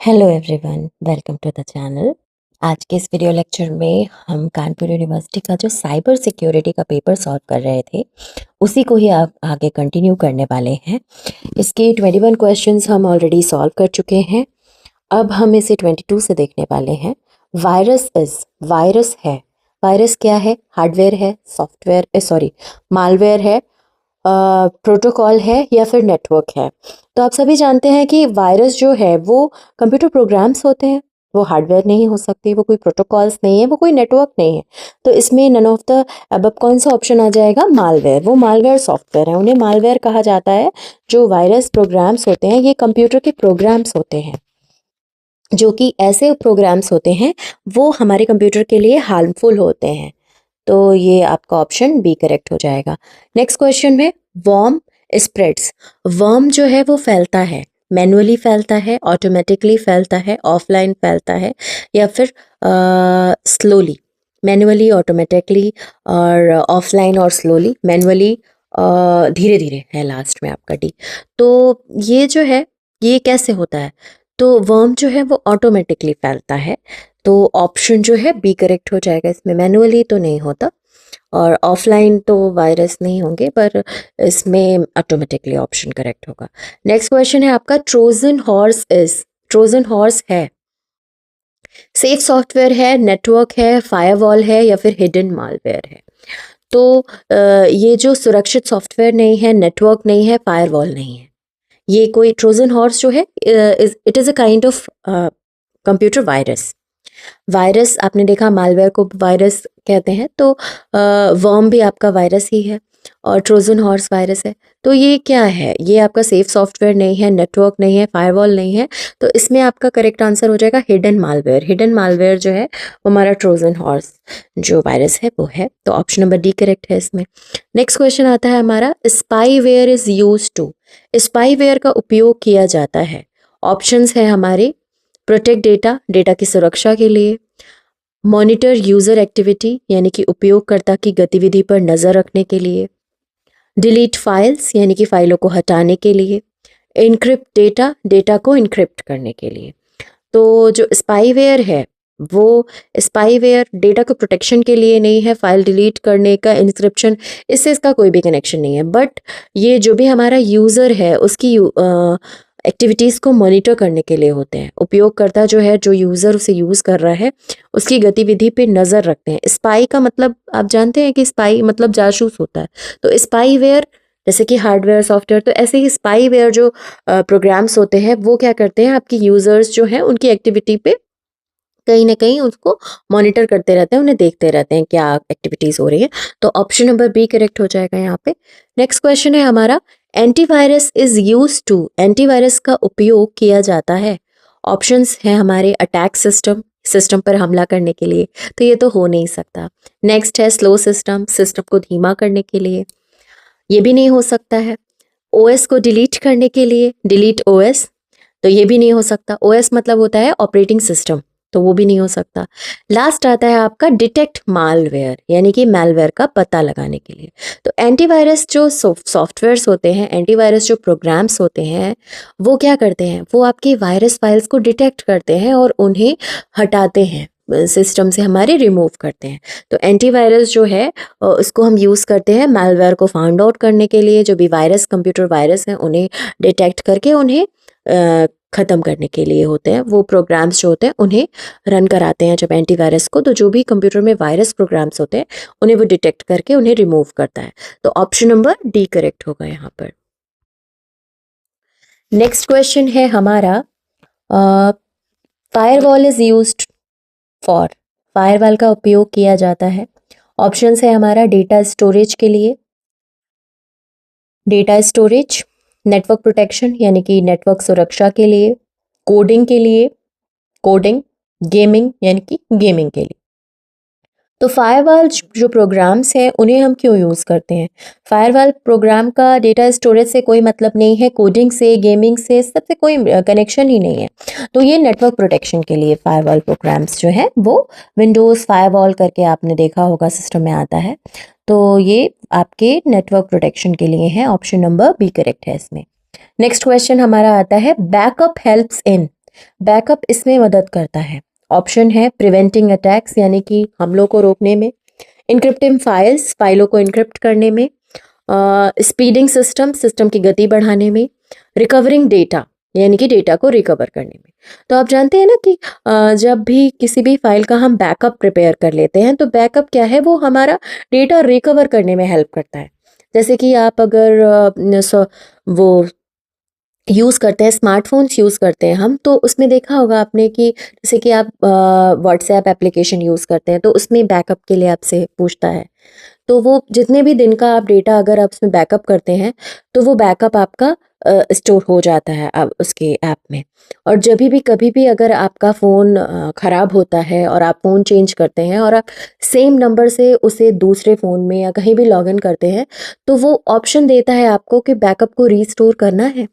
Hello everyone, welcome to the channel. आज के इस वीडियो लेक्चर में हम कानपुर यूनिवर्सिटी का जो साइबर सिक्योरिटी का पेपर सॉल्व कर रहे थे उसी को ही आप आगे कंटिन्यू करने वाले हैं। इसके 21 क्वेश्चंस हम ऑलरेडी सॉल्व कर चुके हैं। अब हम इसे 22 से देखने वाले हैं। वायरस है। वायरस क्या है? हार्डवेयर है, सॉफ्टवेयर मालवेयर है, प्रोटोकॉल है या फिर नेटवर्क है। तो आप सभी जानते हैं कि वायरस जो है वो कंप्यूटर प्रोग्राम्स होते हैं। वो हार्डवेयर नहीं हो सकती, वो कोई प्रोटोकॉल्स नहीं है, वो कोई नेटवर्क नहीं है। तो इसमें नन ऑफ द अब कौन सा ऑप्शन आ जाएगा? मालवेयर। वो मालवेयर सॉफ्टवेयर है, उन्हें मालवेयर कहा जाता है। जो वायरस प्रोग्राम्स होते हैं ये कंप्यूटर के प्रोग्राम्स होते हैं, जो कि ऐसे प्रोग्राम्स होते हैं वो हमारे कंप्यूटर के लिए हार्मफुल होते हैं। तो ये आपका ऑप्शन बी करेक्ट हो जाएगा। नेक्स्ट क्वेश्चन में वर्म स्प्रेड्स। वर्म जो है वो फैलता है, मैनुअली फैलता है, ऑटोमेटिकली फैलता है, ऑफलाइन फैलता है या फिर स्लोली। मैनुअली, ऑटोमेटिकली और ऑफलाइन और स्लोली। मैनुअली धीरे धीरे है लास्ट में आपका डी। तो ये जो है ये कैसे होता है? तो वर्म जो है वो ऑटोमेटिकली फैलता है, तो ऑप्शन जो है बी करेक्ट हो जाएगा। इसमें मैनुअली तो नहीं होता और ऑफलाइन तो वायरस नहीं होंगे, पर इसमें ऑटोमेटिकली ऑप्शन करेक्ट होगा। नेक्स्ट क्वेश्चन है आपका ट्रोजन हॉर्स है सेफ सॉफ्टवेयर है, नेटवर्क है, फायरवॉल है या फिर हिडन मालवेयर है। तो ये जो सुरक्षित सॉफ्टवेयर नहीं है, नेटवर्क नहीं है, फायरवॉल नहीं है। ये कोई ट्रोजन हॉर्स जो है it is a kind of computer virus. Virus आपने देखा, मालवेयर को वायरस कहते हैं, तो वर्म भी आपका वायरस ही है और ट्रोजन हॉर्स वायरस है। तो ये क्या है? ये आपका सेफ सॉफ्टवेयर नहीं है, नेटवर्क नहीं है, फायरवॉल नहीं है। तो इसमें आपका करेक्ट आंसर हो जाएगा हिडन मालवेयर। हिडन मालवेयर जो है वो हमारा ट्रोजन हॉर्स जो वायरस है वो है। तो ऑप्शन नंबर डी करेक्ट है इसमें। नेक्स्ट क्वेश्चन आता है हमारा, spyware is use to. Spyware का उपयोग किया जाता है। ऑप्शंस है हमारे, प्रोटेक्ट डेटा, डेटा की सुरक्षा के लिए, मॉनिटर यूजर एक्टिविटी यानी कि उपयोगकर्ता की गतिविधि पर नजर रखने के लिए, डिलीट फाइल्स यानी कि फाइलों को हटाने के लिए, इनक्रिप्ट डेटा, डेटा को इनक्रिप्ट करने के लिए। तो जो स्पाईवेयर है वो स्पाईवेयर डेटा को प्रोटेक्शन के लिए नहीं है, फाइल डिलीट करने का, इंक्रिप्शन, इससे इसका कोई भी कनेक्शन नहीं है। बट ये जो भी हमारा यूज़र है उसकी एक्टिविटीज़ को मॉनिटर करने के लिए होते हैं। उपयोगकर्ता जो है, जो यूज़र उसे यूज़ कर रहा है, उसकी गतिविधि पे नज़र रखते हैं। स्पाई का मतलब आप जानते हैं कि स्पाई मतलब जासूस होता है। तो स्पाईवेयर जैसे कि हार्डवेयर, सॉफ्टवेयर, तो ऐसे ही स्पाईवेयर जो प्रोग्राम्स होते हैं वो क्या करते हैं, आपकी यूज़र्स जो हैं उनकी एक्टिविटी पे कहीं ना कहीं उसको मॉनिटर करते रहते हैं, उन्हें देखते रहते हैं क्या एक्टिविटीज़ हो रही है। तो ऑप्शन नंबर बी करेक्ट हो जाएगा यहाँ पे। नेक्स्ट क्वेश्चन है हमारा, antivirus is use to. Antivirus का उपयोग किया जाता है। ऑप्शंस हैं हमारे, अटैक सिस्टम, सिस्टम पर हमला करने के लिए, तो ये तो हो नहीं सकता। नेक्स्ट है स्लो सिस्टम, सिस्टम को धीमा करने के लिए, ये भी नहीं हो सकता है। ओएस को डिलीट करने के लिए, डिलीट ओएस, तो ये भी नहीं हो सकता। ओएस मतलब होता है ऑपरेटिंग सिस्टम, तो वो भी नहीं हो सकता। लास्ट आता है आपका डिटेक्ट मालवेयर यानी कि मैलवेयर का पता लगाने के लिए। तो एंटीवायरस जो सॉफ्टवेयर्स होते हैं, एंटीवायरस जो प्रोग्राम्स होते हैं, वो क्या करते हैं, वो आपकी वायरस फाइल्स को डिटेक्ट करते हैं और उन्हें हटाते हैं, सिस्टम से हमारे रिमूव करते हैं। तो एंटीवायरस जो है उसको हम यूज़ करते हैं मैलवेयर को फाइंड आउट करने के लिए। जो भी वायरस, कंप्यूटर वायरस हैं, उन्हें डिटेक्ट करके उन्हें ख़त्म करने के लिए होते हैं। वो प्रोग्राम्स जो होते हैं उन्हें रन कराते हैं जब एंटीवायरस को। तो जो भी कंप्यूटर में वायरस प्रोग्राम्स होते हैं उन्हें वो डिटेक्ट करके उन्हें रिमूव करता है। तो ऑप्शन नंबर डी करेक्ट होगा यहाँ पर। नेक्स्ट क्वेश्चन है हमारा, firewall is used for. Firewall का उपयोग किया जाता है। ऑप्शंस है हमारा, डेटा स्टोरेज के लिए, डेटा स्टोरेज, नेटवर्क प्रोटेक्शन यानी कि नेटवर्क सुरक्षा के लिए, कोडिंग के लिए, कोडिंग, गेमिंग यानी कि गेमिंग के लिए। तो फायरवॉल जो प्रोग्राम्स हैं उन्हें हम क्यों यूज़ करते हैं? फायरवॉल प्रोग्राम का डेटा स्टोरेज से कोई मतलब नहीं है, कोडिंग से, गेमिंग से, सबसे कोई कनेक्शन ही नहीं है। तो ये नेटवर्क प्रोटेक्शन के लिए फायरवॉल प्रोग्राम्स जो है वो विंडोज़ फायरवॉल करके आपने देखा होगा सिस्टम में आता है। तो ये आपके नेटवर्क प्रोटेक्शन के लिए है। ऑप्शन नंबर बी करेक्ट है इसमें। नेक्स्ट क्वेश्चन हमारा आता है, बैकअप हेल्प्स इन। बैकअप इसमें मदद करता है। ऑप्शन है प्रिवेंटिंग अटैक्स यानी कि हमलों को रोकने में, इनक्रिप्टिंग फाइल्स फाइलों को इनक्रिप्ट करने में, स्पीडिंग सिस्टम की गति बढ़ाने में, रिकवरिंग डेटा यानी कि डेटा को रिकवर करने में। तो आप जानते हैं ना कि जब भी किसी भी फाइल का हम बैकअप प्रिपेयर कर लेते हैं तो बैकअप क्या है, वो हमारा डेटा रिकवर करने में हेल्प करता है। जैसे कि आप अगर वो यूज़ करते हैं, स्मार्टफ़ोन्स यूज़ करते हैं हम, तो उसमें देखा होगा आपने कि जैसे कि आप व्हाट्सएप एप्लीकेशन यूज़ करते हैं तो उसमें बैकअप के लिए आपसे पूछता है। तो वो जितने भी दिन का आप डेटा अगर आप उसमें बैकअप करते हैं तो वो बैकअप आपका स्टोर हो जाता है अब उसके ऐप में। और जभी भी कभी भी अगर आपका फ़ोन ख़राब होता है और आप फ़ोन चेंज करते हैं और आप सेम नंबर से उसे दूसरे फ़ोन में या कहीं भी लॉगिन करते हैं, तो वो ऑप्शन देता है आपको कि बैकअप को रीस्टोर करना है।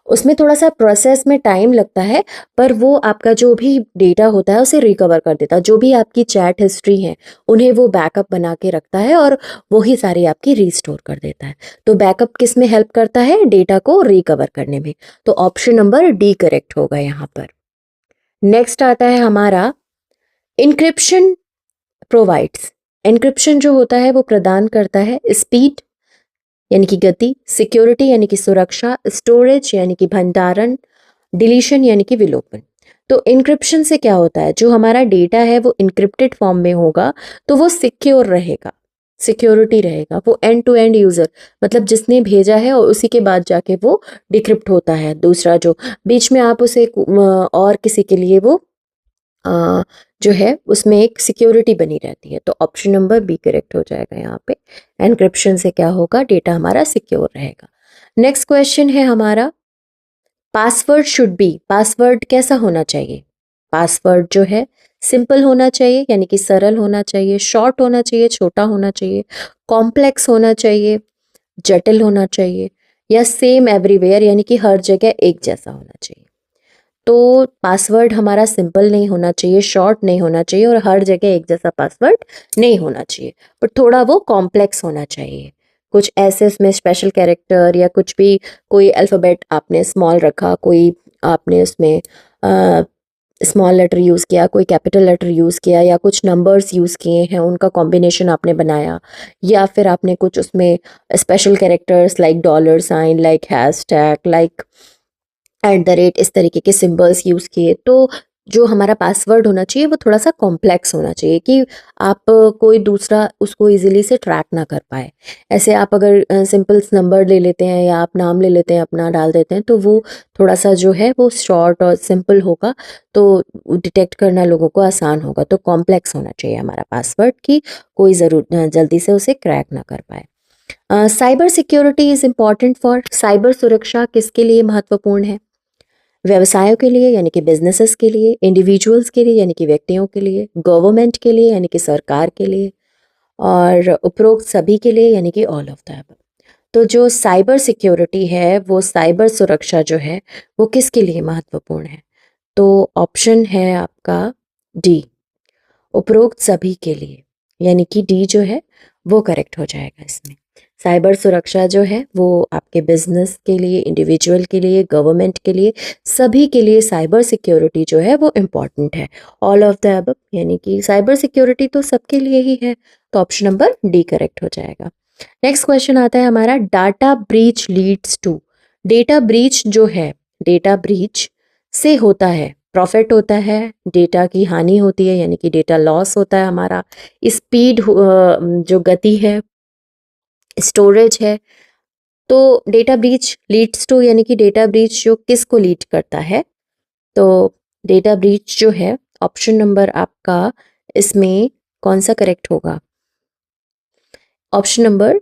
उसमें थोड़ा-सा प्रोसेस में टाइम लगता है, पर वो आपका जो भी डेटा होता है उसे रिकवर कर देता है। जो भी आपकी चैट हिस्ट्री है, उन्हें वो बैकअप बना के रखता है और वही सारी आपकी रीस्टोर कर देता है। तो बैकअप किस में हेल्प करता है? डेटा को रिकवर करने में। तो ऑप्शन नंबर डी करेक्ट होगा यहाँ पर। नेक्स्ट आता है हमारा एन्क्रिप्शन प्रोवाइड्स। एन्क्रिप्शन जो होता है वो प्रदान करता है स्पीड यानी कि गति, सिक्योरिटी यानी कि सुरक्षा, स्टोरेज यानी कि भंडारण, डिलीशन यानी कि विलोपन। तो इनक्रिप्शन से क्या होता है, जो हमारा डेटा है वो इनक्रिप्टेड फॉर्म में होगा तो वो सिक्योर रहेगा, सिक्योरिटी रहेगा। वो एंड टू एंड यूजर मतलब जिसने भेजा है और उसी के बाद जाके वो डिक्रिप्ट होता है। दूसरा जो बीच में आप उसे और किसी के लिए वो अ, जो है उसमें एक सिक्योरिटी बनी रहती है। तो ऑप्शन नंबर बी करेक्ट हो जाएगा यहाँ पे। एनक्रिप्शन से क्या होगा, डेटा हमारा सिक्योर रहेगा। नेक्स्ट क्वेश्चन है हमारा पासवर्ड शुड बी। पासवर्ड कैसा होना चाहिए? पासवर्ड जो है सिंपल होना चाहिए यानी कि सरल होना चाहिए, शॉर्ट होना चाहिए, छोटा होना चाहिए, कॉम्प्लेक्स होना चाहिए, जटिल होना चाहिए, या सेम एवरीवेयर यानी कि हर जगह एक जैसा होना चाहिए। तो पासवर्ड हमारा सिंपल नहीं होना चाहिए, शॉर्ट नहीं होना चाहिए और हर जगह एक जैसा पासवर्ड नहीं होना चाहिए, पर थोड़ा वो कॉम्प्लेक्स होना चाहिए। कुछ ऐसे उसमें स्पेशल कैरेक्टर या कुछ भी, कोई अल्फ़ाबेट आपने स्मॉल रखा, कोई आपने उसमें स्मॉल लेटर यूज़ किया, कोई कैपिटल लेटर यूज़ किया, या कुछ नंबर्स यूज़ किए हैं उनका कॉम्बिनेशन आपने बनाया, या फिर आपने कुछ उसमें special characters like dollar sign, like hashtag, like at the rate, इस तरीके के सिंबल्स यूज़ किए। तो जो हमारा पासवर्ड होना चाहिए वो थोड़ा सा कॉम्प्लेक्स होना चाहिए कि आप कोई दूसरा उसको इजीली से ट्रैक ना कर पाए। ऐसे आप अगर सिंपल नंबर ले लेते हैं या आप नाम ले लेते हैं, अपना डाल देते हैं, तो वो थोड़ा सा जो है वो शॉर्ट और सिंपल होगा, तो डिटेक्ट करना लोगों को आसान होगा। तो कॉम्प्लेक्स होना चाहिए हमारा पासवर्ड कि कोई ज़रूर जल्दी से उसे क्रैक ना कर पाए। Cyber security is important for. Cyber सुरक्षा किसके लिए महत्वपूर्ण है? व्यवसायों के लिए यानी कि बिजनेसेस के लिए, इंडिविजुअल्स के लिए यानी कि व्यक्तियों के लिए, गवर्नमेंट के लिए यानी कि सरकार के लिए, और उपरोक्त सभी के लिए यानी कि ऑल ऑफ द अबव। तो जो साइबर सिक्योरिटी है, वो साइबर सुरक्षा जो है वो किसके लिए महत्वपूर्ण है? तो ऑप्शन है आपका डी, उपरोक्त सभी के लिए, यानी कि डी जो है वो करेक्ट हो जाएगा इसमें। साइबर सुरक्षा जो है वो आपके बिजनेस के लिए, इंडिविजुअल के लिए, गवर्नमेंट के लिए, सभी के लिए साइबर सिक्योरिटी जो है वो इम्पॉर्टेंट है। ऑल ऑफ द अबव यानी कि साइबर सिक्योरिटी तो सबके लिए ही है, तो ऑप्शन नंबर डी करेक्ट हो जाएगा। नेक्स्ट क्वेश्चन आता है हमारा data breach leads to. Data breach जो है, डेटा ब्रीच से होता है प्रॉफिट, होता है डेटा की हानि होती है यानी कि डेटा लॉस होता है हमारा, स्पीड जो गति है, स्टोरेज है। तो डेटा ब्रीच लीड्स टू यानी कि डेटा ब्रीच जो किसको लीड करता है? तो डेटा ब्रीच जो है, ऑप्शन नंबर आपका इसमें कौन सा करेक्ट होगा? ऑप्शन नंबर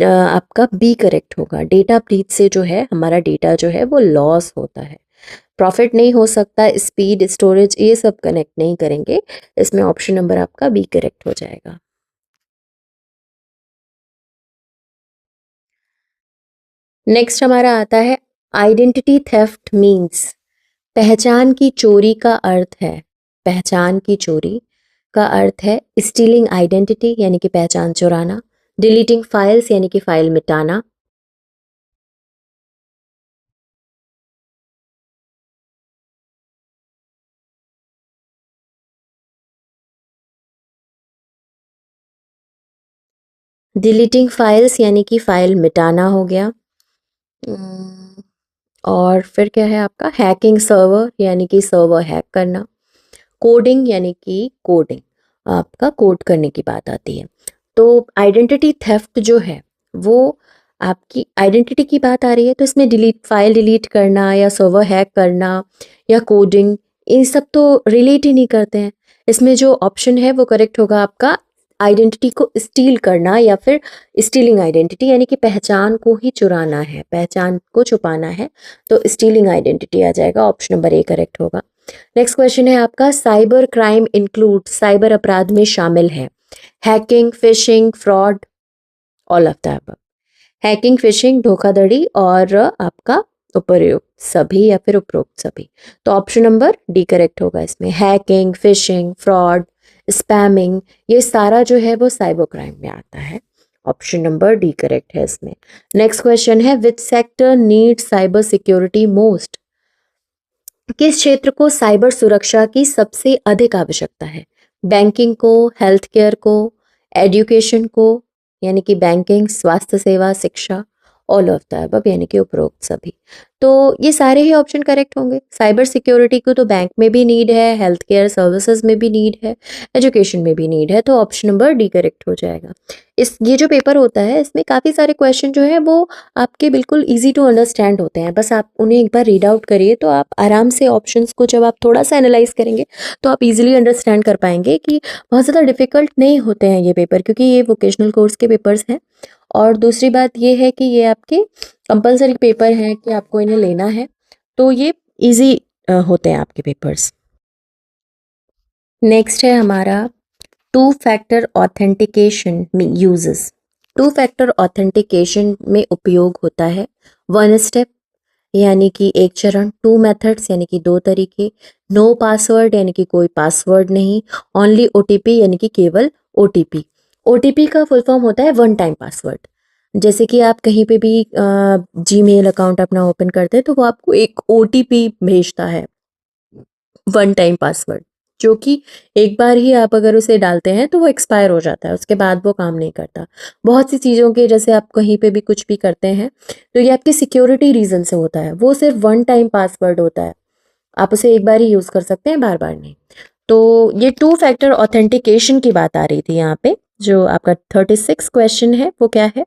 आपका बी करेक्ट होगा। डेटा ब्रीच से जो है हमारा डेटा जो है वो लॉस होता है, प्रॉफिट नहीं हो सकता, स्पीड, स्टोरेज ये सब कनेक्ट नहीं करेंगे। इसमें ऑप्शन नंबर आपका बी करेक्ट हो जाएगा। नेक्स्ट हमारा आता है आइडेंटिटी थेफ्ट मीन्स। पहचान की चोरी का अर्थ है, पहचान की चोरी का अर्थ है स्टीलिंग आइडेंटिटी यानी कि पहचान चुराना, डिलीटिंग फाइल्स यानी कि फाइल मिटाना, डिलीटिंग फाइल्स यानी कि फाइल मिटाना हो गया। और फिर क्या है आपका, हैकिंग सर्वर यानी कि सर्वर हैक करना। कोडिंग यानी कि कोडिंग, आपका कोड करने की बात आती है। तो आइडेंटिटी थेफ्ट जो है वो आपकी आइडेंटिटी की बात आ रही है, तो इसमें फाइल डिलीट करना या सर्वर हैक करना या कोडिंग, इन सब तो रिलेट ही नहीं करते हैं। इसमें जो ऑप्शन है वो करेक्ट होगा आपका, आइडेंटिटी को स्टील करना या फिर स्टीलिंग आइडेंटिटी, यानी कि पहचान को ही चुराना है, पहचान को छुपाना है, तो स्टीलिंग आइडेंटिटी आ जाएगा, ऑप्शन नंबर ए करेक्ट होगा। नेक्स्ट क्वेश्चन है आपका, साइबर क्राइम इंक्लूड, साइबर अपराध में शामिल है hacking, fishing, fraud, all of the above. Hacking, fishing, धोखाधड़ी और आपका उपयुक्त सभी या फिर उपरोक्त सभी, तो ऑप्शन नंबर डी करेक्ट होगा इसमें। हैकिंग, फिशिंग, फ्रॉड, स्पैमिंग, ये सारा जो है वो साइबर क्राइम में आता है, ऑप्शन नंबर डी करेक्ट है इसमें। नेक्स्ट क्वेश्चन है, which sector need cyber security most, किस क्षेत्र को साइबर सुरक्षा की सबसे अधिक आवश्यकता है? बैंकिंग को, हेल्थ केयर को, एजुकेशन को यानी कि बैंकिंग, स्वास्थ्य सेवा, शिक्षा, ऑल ऑफ द अबव यानी कि उपरोक्त सभी, तो ये सारे ही ऑप्शन करेक्ट होंगे। साइबर सिक्योरिटी को तो बैंक में भी नीड है, हेल्थ केयर सर्विसेज में भी नीड है, एजुकेशन में भी नीड है, तो ऑप्शन नंबर डी करेक्ट हो जाएगा। ये जो पेपर होता है इसमें काफ़ी सारे क्वेश्चन जो है वो आपके बिल्कुल इजी टू अंडरस्टैंड होते हैं, बस आप उन्हें एक बार रीड आउट करिए तो आप आराम से ऑप्शंस को जब आप थोड़ा सा एनालाइज करेंगे तो आप इजीली अंडरस्टैंड कर पाएंगे कि बहुत ज़्यादा डिफिकल्ट नहीं होते हैं ये पेपर, क्योंकि ये वोकेशनल कोर्स के पेपर्स हैं। और दूसरी बात ये है कि ये आपके कंपलसरी पेपर हैं कि आपको इन्हें लेना है, तो ये ईजी होते हैं आपके पेपर्स। नेक्स्ट है हमारा, टू फैक्टर ऑथेंटिकेशन में यूजेस। टू फैक्टर ऑथेंटिकेशन में उपयोग होता है वन स्टेप यानी कि एक चरण, टू मेथड्स यानी कि दो तरीके, नो पासवर्ड यानी कि कोई पासवर्ड नहीं, ओनली ओटीपी यानी कि केवल ओटीपी। ओटीपी का फुल फॉर्म होता है वन टाइम पासवर्ड। जैसे कि आप कहीं पे भी जीमेल अकाउंट अपना ओपन करते हैं तो वो आपको एक ओटीपी भेजता है, वन टाइम पासवर्ड, जो कि एक बार ही आप अगर उसे डालते हैं तो वो एक्सपायर हो जाता है, उसके बाद वो काम नहीं करता। बहुत सी चीज़ों के, जैसे आप कहीं पे भी कुछ भी करते हैं तो ये आपकी सिक्योरिटी रीज़न से होता है, वो सिर्फ वन टाइम पासवर्ड होता है, आप उसे एक बार ही यूज़ कर सकते हैं, बार बार नहीं। तो ये टू फैक्टर ऑथेंटिकेशन की बात आ रही थी यहाँ पे, जो आपका 36 क्वेश्चन है वो क्या है,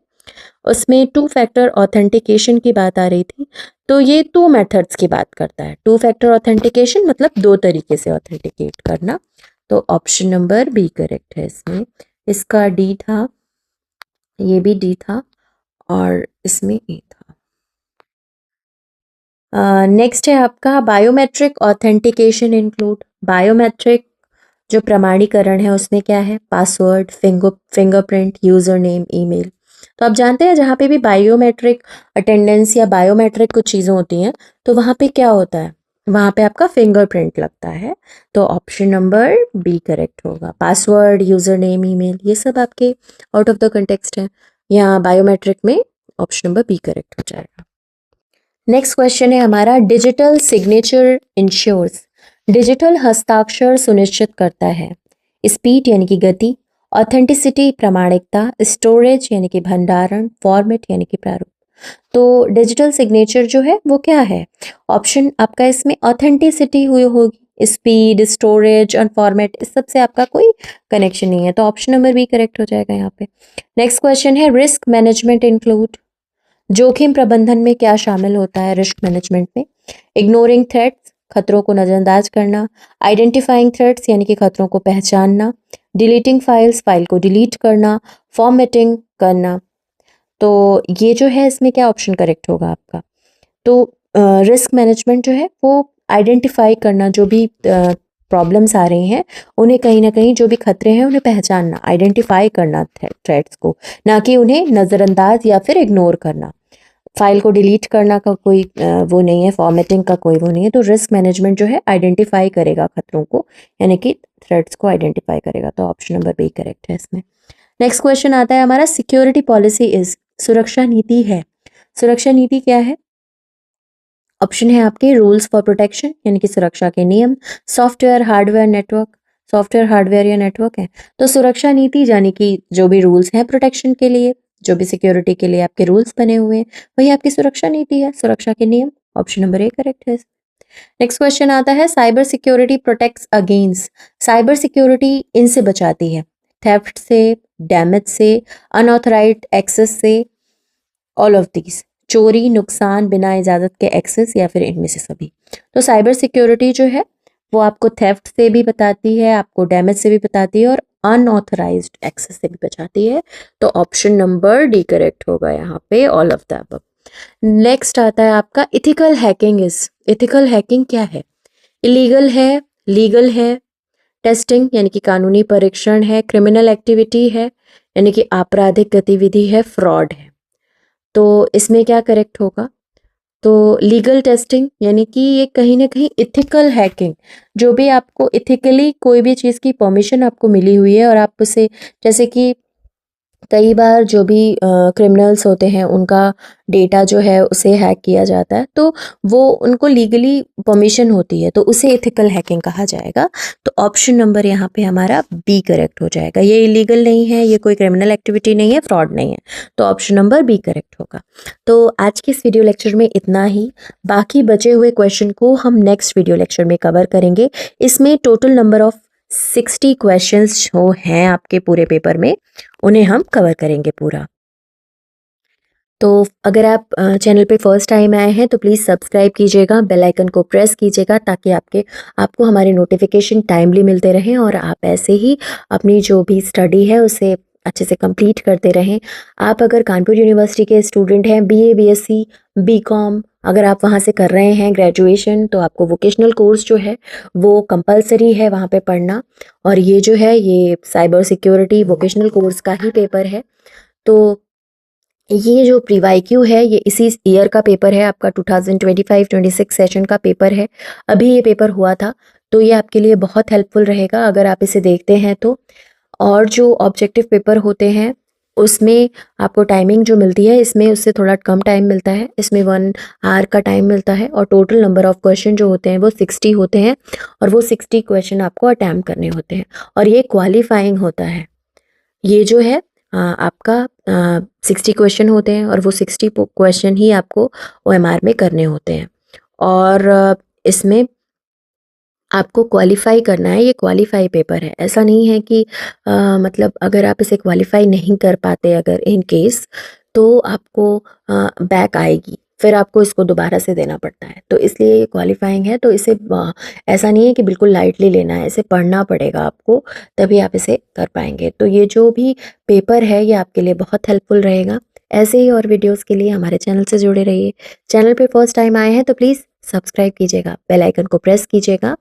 उसमें टू फैक्टर ऑथेंटिकेशन की बात आ रही थी। तो ये टू मेथड्स की बात करता है, टू फैक्टर ऑथेंटिकेशन मतलब दो तरीके से ऑथेंटिकेट करना, तो ऑप्शन नंबर बी करेक्ट है इसमें। इसका डी था, ये भी डी था और इसमें ए था। नेक्स्ट है आपका, बायोमेट्रिक ऑथेंटिकेशन इंक्लूड, बायोमेट्रिक जो प्रमाणीकरण है उसमें क्या है, password, fingerprint, user name, email. तो आप जानते हैं जहाँ पे भी बायोमेट्रिक अटेंडेंस या बायोमेट्रिक कुछ चीज़ें होती हैं तो वहाँ पे क्या होता है, वहाँ पे आपका फिंगरप्रिंट लगता है, तो ऑप्शन नंबर बी करेक्ट होगा। पासवर्ड, यूजर नेम, ईमेल, ये सब आपके आउट ऑफ द कंटेक्स्ट है, यहाँ बायोमेट्रिक में ऑप्शन नंबर बी करेक्ट हो जाएगा। नेक्स्ट क्वेश्चन है हमारा, डिजिटल सिग्नेचर इंश्योर्स, डिजिटल हस्ताक्षर सुनिश्चित करता है स्पीड यानी कि गति, ऑथेंटिसिटी प्रमाणिकता, स्टोरेज यानी कि भंडारण, फॉर्मेट यानी कि प्रारूप। तो डिजिटल सिग्नेचर जो है वो क्या है, ऑप्शन आपका इसमें ऑथेंटिसिटी हुई होगी, स्पीड, स्टोरेज और फॉर्मेट, इस सब से आपका कोई कनेक्शन नहीं है, तो ऑप्शन नंबर बी करेक्ट हो जाएगा यहाँ पे। नेक्स्ट क्वेश्चन है, रिस्क मैनेजमेंट इंक्लूड, जोखिम प्रबंधन में क्या शामिल होता है रिस्क मैनेजमेंट में, इग्नोरिंग थ्रेट्स, खतरों को नज़रअंदाज करना, आइडेंटिफाइंग थ्रेट्स यानी कि खतरों को पहचानना, डिलीटिंग फाइल्स, फाइल को डिलीट करना, फॉर्मेटिंग करना। तो ये जो है इसमें क्या ऑप्शन करेक्ट होगा आपका, तो रिस्क मैनेजमेंट जो है वो आइडेंटिफाई करना, जो भी प्रॉब्लम्स आ रही हैं उन्हें कहीं ना कहीं, जो भी खतरे हैं उन्हें पहचानना, आइडेंटिफाई करना थ्रेट्स को, ना कि उन्हें नज़रअंदाज या फिर इग्नोर करना। फाइल को डिलीट करना का कोई वो नहीं है, फॉर्मेटिंग का कोई वो नहीं है, तो रिस्क मैनेजमेंट जो है आइडेंटिफाई करेगा खतरों को, यानी कि थ्रेट्स को आइडेंटिफाई करेगा, तो ऑप्शन नंबर बी करेक्ट है इसमें। नेक्स्ट क्वेश्चन आता है हमारा, सिक्योरिटी पॉलिसी इज, सुरक्षा नीति है, सुरक्षा नीति क्या है, ऑप्शन है आपके, रूल्स फॉर प्रोटेक्शन यानी कि सुरक्षा के नियम, software, hardware, network, software, hardware या नेटवर्क है? तो सुरक्षा नीति यानी कि जो भी रूल्स हैं प्रोटेक्शन के लिए, जो भी सिक्योरिटी के लिए आपके रूल्स बने हुए हैं, वही आपकी सुरक्षा नीति है, सुरक्षा के नियम। ऑप्शन नंबर ए करेक्ट है। नेक्स्ट क्वेश्चन आता है, cyber security protects against. Cyber security इनसे बचाती है, थेफ्ट से, डैमेज से, अनऑथराइज्ड एक्सेस से, ऑल ऑफ दीज, चोरी, नुकसान, बिना इजाजत के एक्सेस या फिर इनमें से सभी। तो साइबर सिक्योरिटी जो है वो आपको थेफ्ट से भी बताती है, आपको डैमेज से भी बताती है और अनऑथराइज्ड एक्सेस से भी बचाती है। तो ऑप्शन नंबर डी करेक्ट होगा यहाँ पे, all of the above. Next आता है आपका ethical hacking is. Ethical hacking क्या है? इलीगल है, लीगल है, टेस्टिंग यानी कि कानूनी परीक्षण है, क्रिमिनल एक्टिविटी है यानी कि आपराधिक गतिविधि है, फ्रॉड है। तो इसमें क्या करेक्ट होगा? तो लीगल टेस्टिंग यानी कि ये कहीं ना कहीं इथिकल हैकिंग, जो भी आपको इथिकली कोई भी चीज़ की परमिशन आपको मिली हुई है और आप उसे, जैसे कि कई बार जो भी क्रिमिनल्स होते हैं उनका डेटा जो है उसे हैक किया जाता है, तो वो उनको लीगली परमिशन होती है, तो उसे एथिकल हैकिंग कहा जाएगा। तो ऑप्शन नंबर यहाँ पे हमारा बी करेक्ट हो जाएगा। ये इलीगल नहीं है, ये कोई क्रिमिनल एक्टिविटी नहीं है, फ्रॉड नहीं है, तो ऑप्शन नंबर बी करेक्ट होगा। तो आज के इस वीडियो लेक्चर में इतना ही। बाकी बचे हुए क्वेश्चन को हम नेक्स्ट वीडियो लेक्चर में कवर करेंगे। इसमें टोटल नंबर ऑफ 60 क्वेश्चंस जो हैं आपके पूरे पेपर में, उन्हें हम कवर करेंगे पूरा। तो अगर आप चैनल पे फर्स्ट टाइम आए हैं तो प्लीज़ सब्सक्राइब कीजिएगा, बेल आइकन को प्रेस कीजिएगा ताकि आपको हमारे नोटिफिकेशन टाइमली मिलते रहें और आप ऐसे ही अपनी जो भी स्टडी है उसे अच्छे से कंप्लीट करते रहें। आप अगर कानपुर यूनिवर्सिटी के स्टूडेंट हैं, बीए, बीएससी, बीकॉम, अगर आप वहाँ से कर रहे हैं ग्रेजुएशन, तो आपको वोकेशनल कोर्स जो है वो कंपलसरी है वहाँ पे पढ़ना। और ये जो है ये साइबर सिक्योरिटी वोकेशनल कोर्स का ही पेपर है। तो ये जो प्रीवाईक्यू है ये इसी ईयर का पेपर है, आपका 2025-26 सेशन का पेपर है। अभी ये पेपर हुआ था, तो ये आपके लिए बहुत हेल्पफुल रहेगा अगर आप इसे देखते हैं तो। और जो ऑब्जेक्टिव पेपर होते हैं उसमें आपको टाइमिंग जो मिलती है, इसमें उससे थोड़ा कम टाइम मिलता है, इसमें 1 आवर का टाइम मिलता है और टोटल नंबर ऑफ क्वेश्चन जो होते हैं वो 60 होते हैं और वो 60 क्वेश्चन आपको अटैम्प्ट करने होते हैं और ये क्वालिफाइंग होता है। ये जो है आपका 60 क्वेश्चन होते हैं और वो 60 क्वेश्चन ही आपको ओएमआर में करने होते हैं और इसमें आपको क्वालिफाई करना है। ये क्वालिफाई पेपर है, ऐसा नहीं है कि मतलब अगर आप इसे क्वालिफाई नहीं कर पाते अगर इन केस, तो आपको बैक आएगी, फिर आपको इसको दोबारा से देना पड़ता है। तो इसलिए ये क्वालिफाइंग है, तो इसे ऐसा नहीं है कि बिल्कुल लाइटली लेना है, इसे पढ़ना पड़ेगा आपको, तभी आप इसे कर पाएंगे। तो ये जो भी पेपर है ये आपके लिए बहुत हेल्पफुल रहेगा। ऐसे ही और वीडियोस के लिए हमारे चैनल से जुड़े रहिए। चैनल पे फर्स्ट टाइम आए हैं तो प्लीज़ सब्सक्राइब कीजिएगा, बेल आइकन को प्रेस कीजिएगा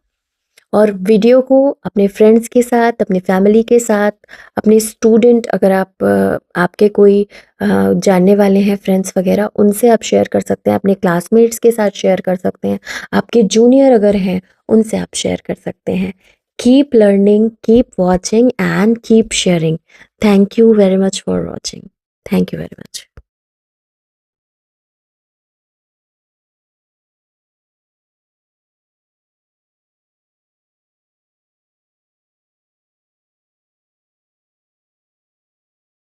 और वीडियो को अपने फ्रेंड्स के साथ, अपनी फैमिली के साथ, अपने स्टूडेंट, अगर आपके कोई जानने वाले हैं फ्रेंड्स वगैरह, उनसे आप शेयर कर सकते हैं, अपने क्लासमेट्स के साथ शेयर कर सकते हैं, आपके जूनियर अगर हैं उनसे आप शेयर कर सकते हैं। Keep learning, keep watching and keep sharing. Thank you very much for watching. Thank you very much.